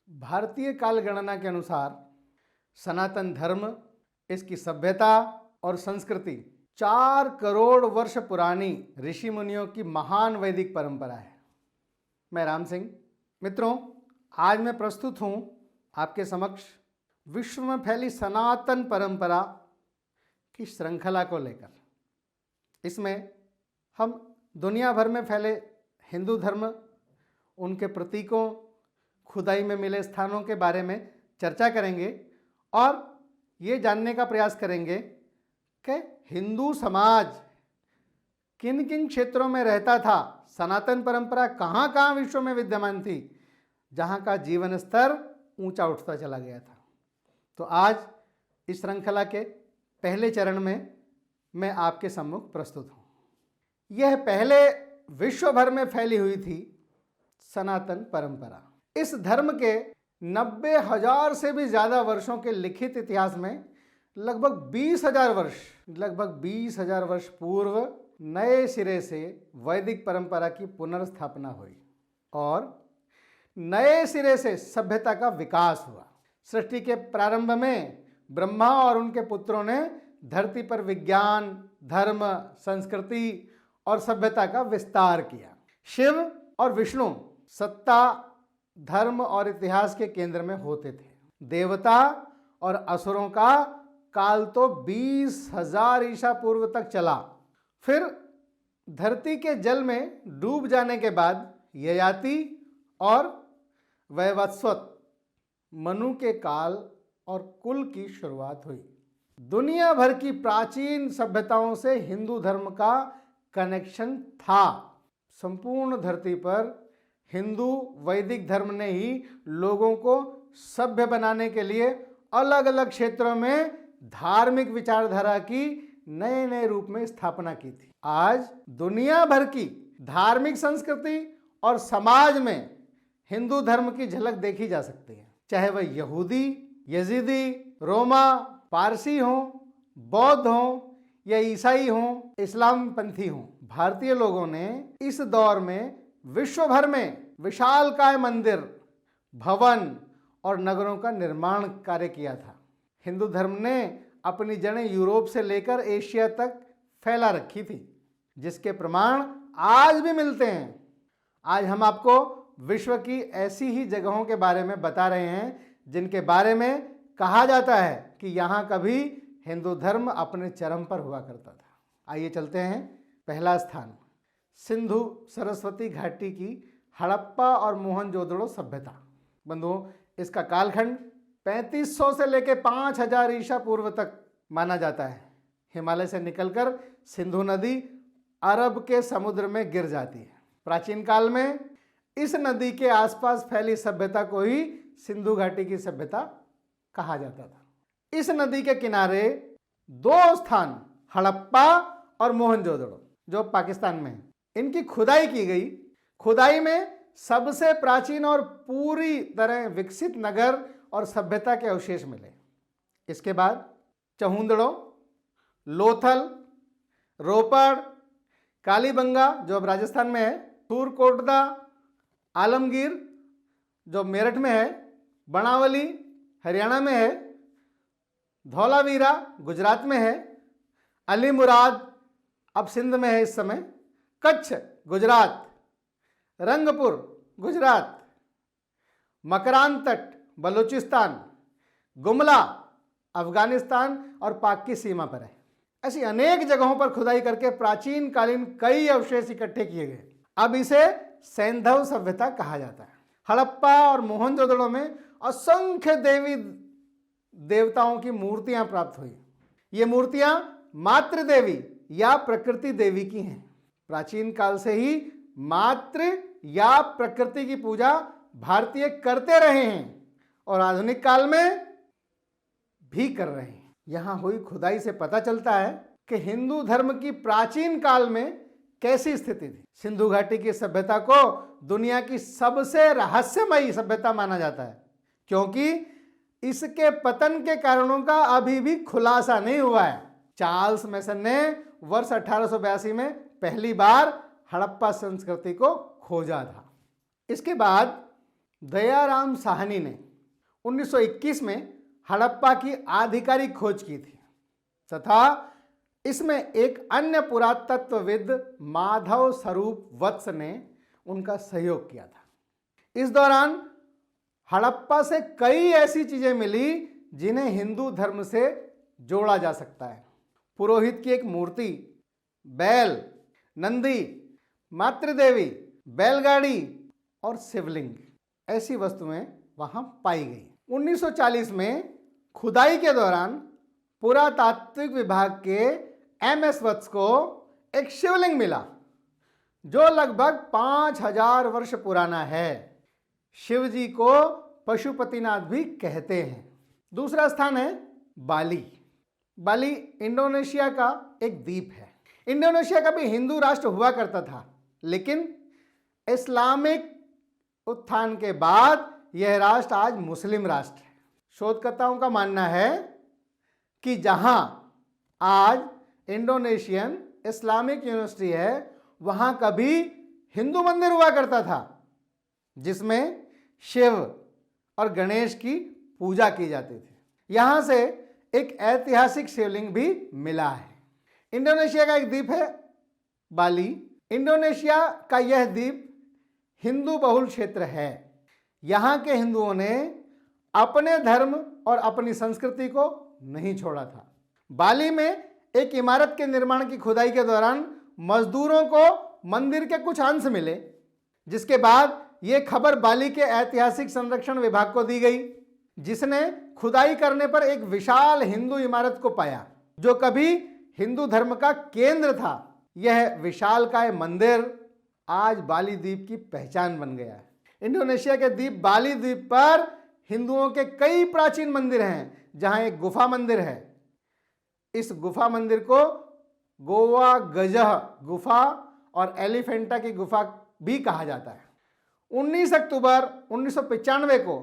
भारतीय काल गणना के अनुसार सनातन धर्म, इसकी सभ्यता और संस्कृति 4 करोड़ वर्ष पुरानी ऋषि मुनियों की महान वैदिक परंपरा है। मैं राम सिंह। मित्रों, आज मैं प्रस्तुत हूँ आपके समक्ष विश्व में फैली सनातन परंपरा की श्रृंखला को लेकर। इसमें हम दुनिया भर में फैले हिंदू धर्म, उनके प्रतीकों, खुदाई में मिले स्थानों के बारे में चर्चा करेंगे और ये जानने का प्रयास करेंगे कि हिंदू समाज किन किन क्षेत्रों में रहता था, सनातन परंपरा कहाँ कहाँ विश्व में विद्यमान थी, जहाँ का जीवन स्तर ऊंचा उठता चला गया था। तो आज इस श्रृंखला के पहले चरण में मैं आपके सम्मुख प्रस्तुत हूँ। यह पहले विश्व भर में फैली हुई थी सनातन परंपरा। इस धर्म के 90,000 से भी ज़्यादा वर्षों के लिखित इतिहास में लगभग 20,000 वर्ष पूर्व नए सिरे से वैदिक परंपरा की पुनर्स्थापना हुई और नए सिरे से सभ्यता का विकास हुआ। सृष्टि के प्रारंभ में ब्रह्मा और उनके पुत्रों ने धरती पर विज्ञान, धर्म, संस्कृति और सभ्यता का विस्तार किया। शिव और विष्णु सत्ता, धर्म और इतिहास के केंद्र में होते थे। देवता और असुरों का काल तो 20,000 ईसा पूर्व तक चला। फिर धरती के जल में डूब जाने के बाद ययाति और वैवस्वत मनु के काल और कुल की शुरुआत हुई। दुनिया भर की प्राचीन सभ्यताओं से हिंदू धर्म का कनेक्शन था। संपूर्ण धरती पर हिंदू वैदिक धर्म ने ही लोगों को सभ्य बनाने के लिए अलग अलग क्षेत्रों में धार्मिक विचारधारा की नए नए रूप में स्थापना की थी। आज दुनिया भर की धार्मिक संस्कृति और समाज में हिंदू धर्म की झलक देखी जा सकती है, चाहे वह यहूदी, यजीदी, रोमा, पारसी हों, बौद्ध हों या ईसाई हों, इस्लाम पंथी हों। भारतीय लोगों ने इस दौर में विश्व भर में विशालकाय मंदिर, भवन और नगरों का निर्माण कार्य किया था। हिंदू धर्म ने अपनी जड़ें यूरोप से लेकर एशिया तक फैला रखी थी, जिसके प्रमाण आज भी मिलते हैं। आज हम आपको विश्व की ऐसी ही जगहों के बारे में बता रहे हैं जिनके बारे में कहा जाता है कि यहाँ कभी हिंदू धर्म अपने चरम पर हुआ करता था। आइए चलते हैं। पहला स्थान, सिंधु सरस्वती घाटी की हड़प्पा और मोहनजोदड़ो सभ्यता। बंधुओं, इसका कालखंड 3500 से लेकर 5000 ईसा पूर्व तक माना जाता है। हिमालय से निकलकर सिंधु नदी अरब के समुद्र में गिर जाती है। प्राचीन काल में इस नदी के आसपास फैली सभ्यता को ही सिंधु घाटी की सभ्यता कहा जाता था। इस नदी के किनारे 2 स्थान, हड़प्पा और मोहनजोदड़ो, जो पाकिस्तान में है, इनकी खुदाई की गई। खुदाई में सबसे प्राचीन और पूरी तरह विकसित नगर और सभ्यता के अवशेष मिले। इसके बाद चहुंदड़ो, लोथल, रोपड़, कालीबंगा जो अब राजस्थान में है, थूरकोटदा, आलमगीर जो मेरठ में है, बनावली हरियाणा में है, धौलावीरा गुजरात में है, अली मुराद अब सिंध में है इस समय, कच्छ गुजरात, रंगपुर गुजरात, मकरान तट बलूचिस्तान, गुमला अफगानिस्तान और पाक की सीमा पर है। ऐसी अनेक जगहों पर खुदाई करके प्राचीन कालीन कई अवशेष इकट्ठे किए गए। अब इसे सैंधव सभ्यता कहा जाता है। हड़प्पा और मोहनजोदड़ो में असंख्य देवी देवताओं की मूर्तियां प्राप्त हुई। ये मूर्तियां मातृ देवी या प्रकृति देवी की हैं। प्राचीन काल से ही मातृ या प्रकृति की पूजा भारतीय करते रहे हैं और आधुनिक काल में भी कर रहे हैं। यहां हुई खुदाई से पता चलता है कि हिंदू धर्म की प्राचीन काल में कैसी स्थिति थी। सिंधु घाटी की सभ्यता को दुनिया की सबसे रहस्यमयी सभ्यता माना जाता है, क्योंकि इसके पतन के कारणों का अभी भी खुलासा नहीं हुआ है। चार्ल्स मेसन ने वर्ष 1882 में पहली बार हड़प्पा संस्कृति को खोजा था। इसके बाद दयाराम साहनी ने 1921 में हड़प्पा की आधिकारिक खोज की थी तथा इसमें एक अन्य पुरातत्वविद माधव स्वरूप वत्स ने उनका सहयोग किया था। इस दौरान हड़प्पा से कई ऐसी चीजें मिली जिन्हें हिंदू धर्म से जोड़ा जा सकता है। पुरोहित की एक मूर्ति, बैल, नंदी, मातृदेवी, बैलगाड़ी और शिवलिंग, ऐसी वस्तुएं वहां पाई गई। 1940 में खुदाई के दौरान पुरातात्विक विभाग के एमएस वत्स को एक शिवलिंग मिला जो लगभग 5000 वर्ष पुराना है। शिव जी को पशुपतिनाथ भी कहते हैं। दूसरा स्थान है बाली। बाली इंडोनेशिया का एक द्वीप है। इंडोनेशिया का भी हिंदू राष्ट्र हुआ करता था, लेकिन इस्लामिक उत्थान के बाद यह राष्ट्र आज मुस्लिम राष्ट्र है। शोधकर्ताओं का मानना है कि जहां आज इंडोनेशियन इस्लामिक यूनिवर्सिटी है, वहां कभी हिंदू मंदिर हुआ करता था जिसमें शिव और गणेश की पूजा की जाती थी। यहां से एक ऐतिहासिक शिवलिंग भी मिला है। इंडोनेशिया का एक द्वीप है बाली। इंडोनेशिया का यह द्वीप हिंदू बहुल क्षेत्र है। यहां के हिंदुओं ने अपने धर्म और अपनी संस्कृति को नहीं छोड़ा था। बाली में एक इमारत के निर्माण की खुदाई के दौरान मजदूरों को मंदिर के कुछ अंश मिले, जिसके बाद यह खबर बाली के ऐतिहासिक संरक्षण विभाग को दी गई, जिसने खुदाई करने पर एक विशाल हिंदू इमारत को पाया जो कभी हिंदू धर्म का केंद्र था। यह विशालकाय मंदिर आज बाली द्वीप की पहचान बन गया है। इंडोनेशिया के द्वीप बाली द्वीप पर हिंदुओं के कई प्राचीन मंदिर हैं, जहां एक गुफा मंदिर है। इस गुफा मंदिर को गोवा गजह गुफा और एलिफेंटा की गुफा भी कहा जाता है। 19 अक्टूबर 1995 को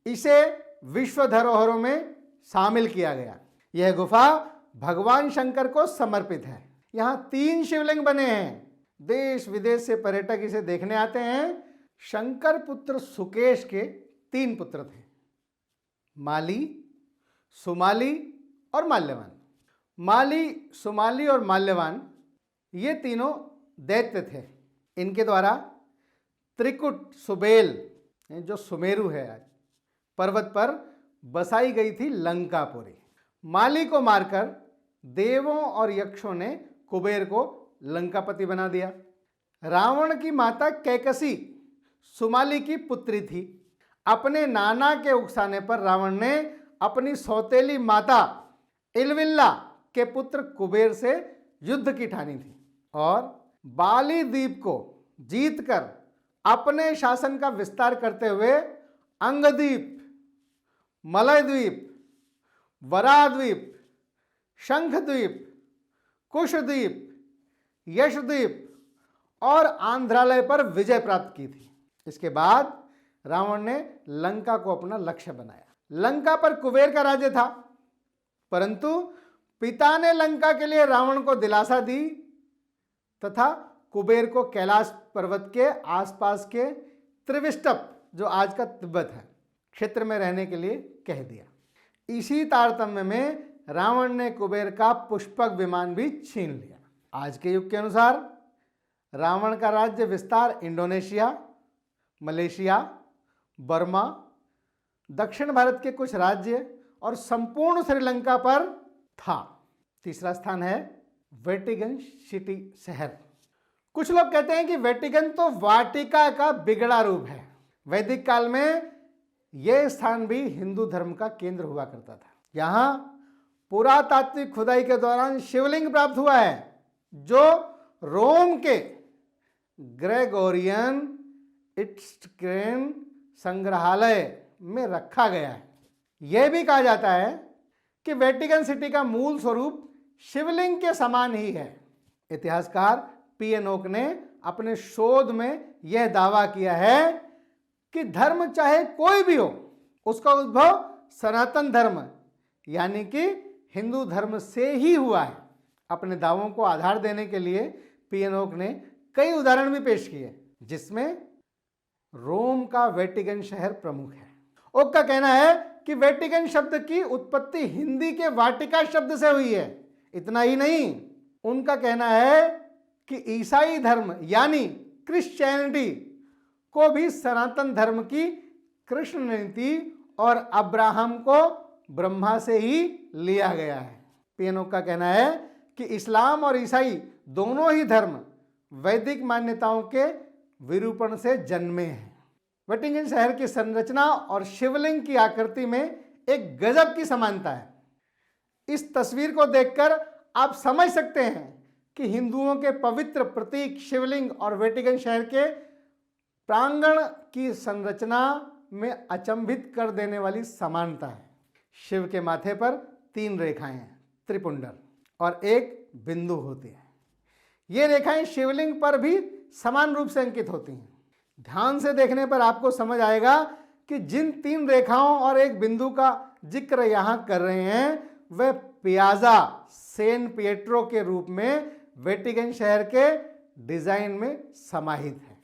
इसे विश्व धरोहरों में शामिल किया गया। यह गुफा भगवान शंकर को समर्पित है। यहाँ 3 शिवलिंग बने हैं। देश विदेश से पर्यटक इसे देखने आते हैं। शंकर पुत्र सुकेश के 3 पुत्र थे, माली, सुमाली और माल्यवान। माली, सुमाली और माल्यवान ये तीनों दैत्य थे। इनके द्वारा त्रिकुट सुबेल, जो सुमेरु है आज, पर्वत पर बसाई गई थी लंकापुरी। माली को मारकर देवों और यक्षों ने कुबेर को लंकापति बना दिया। रावण की माता कैकसी सुमाली की पुत्री थी। अपने नाना के उकसाने पर रावण ने अपनी सौतेली माता इलविल्ला के पुत्र कुबेर से युद्ध की ठानी थी और बाली द्वीप को जीतकर अपने शासन का विस्तार करते हुए अंगद्वीप, मलयद्वीप, वराद्वीप, शंखद्वीप, कुशद्वीप, यशद्वीप और आंध्रालय पर विजय प्राप्त की थी। इसके बाद रावण ने लंका को अपना लक्ष्य बनाया। लंका पर कुबेर का राज्य था, परंतु पिता ने लंका के लिए रावण को दिलासा दी तथा कुबेर को कैलाश पर्वत के आसपास के त्रिविष्टप, जो आज का तिब्बत है, क्षेत्र में रहने के लिए कह दिया। इसी तारतम्य में रावण ने कुबेर का पुष्पक विमान भी छीन लिया। आज के युग के अनुसार रावण का राज्य विस्तार इंडोनेशिया, मलेशिया, बर्मा, दक्षिण भारत के कुछ राज्य और संपूर्ण श्रीलंका पर था। तीसरा स्थान है वेटिकन सिटी शहर। कुछ लोग कहते हैं कि वेटिकन तो वाटिका का बिगड़ा रूप है। वैदिक काल में यह स्थान भी हिंदू धर्म का केंद्र हुआ करता था। यहाँ पुरातात्विक खुदाई के दौरान शिवलिंग प्राप्त हुआ है जो रोम के ग्रेगोरियन इट्सक्रेन संग्रहालय में रखा गया है। यह भी कहा जाता है कि वेटिकन सिटी का मूल स्वरूप शिवलिंग के समान ही है। इतिहासकार पी.एन. ओक ने अपने शोध में यह दावा किया है कि धर्म चाहे कोई भी हो, उसका उद्भव सनातन धर्म यानी कि हिंदू धर्म से ही हुआ है। अपने दावों को आधार देने के लिए पी.एन. ओक ने कई उदाहरण भी पेश किए, जिसमें रोम का वेटिकन शहर प्रमुख है। ओक का कहना है कि वेटिकन शब्द की उत्पत्ति हिंदी के वाटिका शब्द से हुई है। इतना ही नहीं, उनका कहना है कि ईसाई धर्म यानी क्रिश्चियनिटी को भी सनातन धर्म की कृष्ण नीति और अब्राहम को ब्रह्मा से ही लिया गया है। पियनो का कहना है कि इस्लाम और ईसाई दोनों ही धर्म वैदिक मान्यताओं के विरूपण से जन्मे हैं। वेटिकन शहर की संरचना और शिवलिंग की आकृति में एक गजब की समानता है। इस तस्वीर को देखकर आप समझ सकते हैं कि हिंदुओं के पवित्र प्रतीक शिवलिंग और वेटिकन शहर के प्रांगण की संरचना में अचंभित कर देने वाली समानता है। शिव के माथे पर 3 रेखाएं हैं, त्रिपुंडर, और एक बिंदु होती है। ये रेखाएं शिवलिंग पर भी समान रूप से अंकित होती हैं। ध्यान से देखने पर आपको समझ आएगा कि जिन 3 रेखाओं और एक बिंदु का जिक्र यहां कर रहे हैं वह पियाजा सैन पिएट्रो के रूप में वेटिकन शहर के डिजाइन में समाहित है।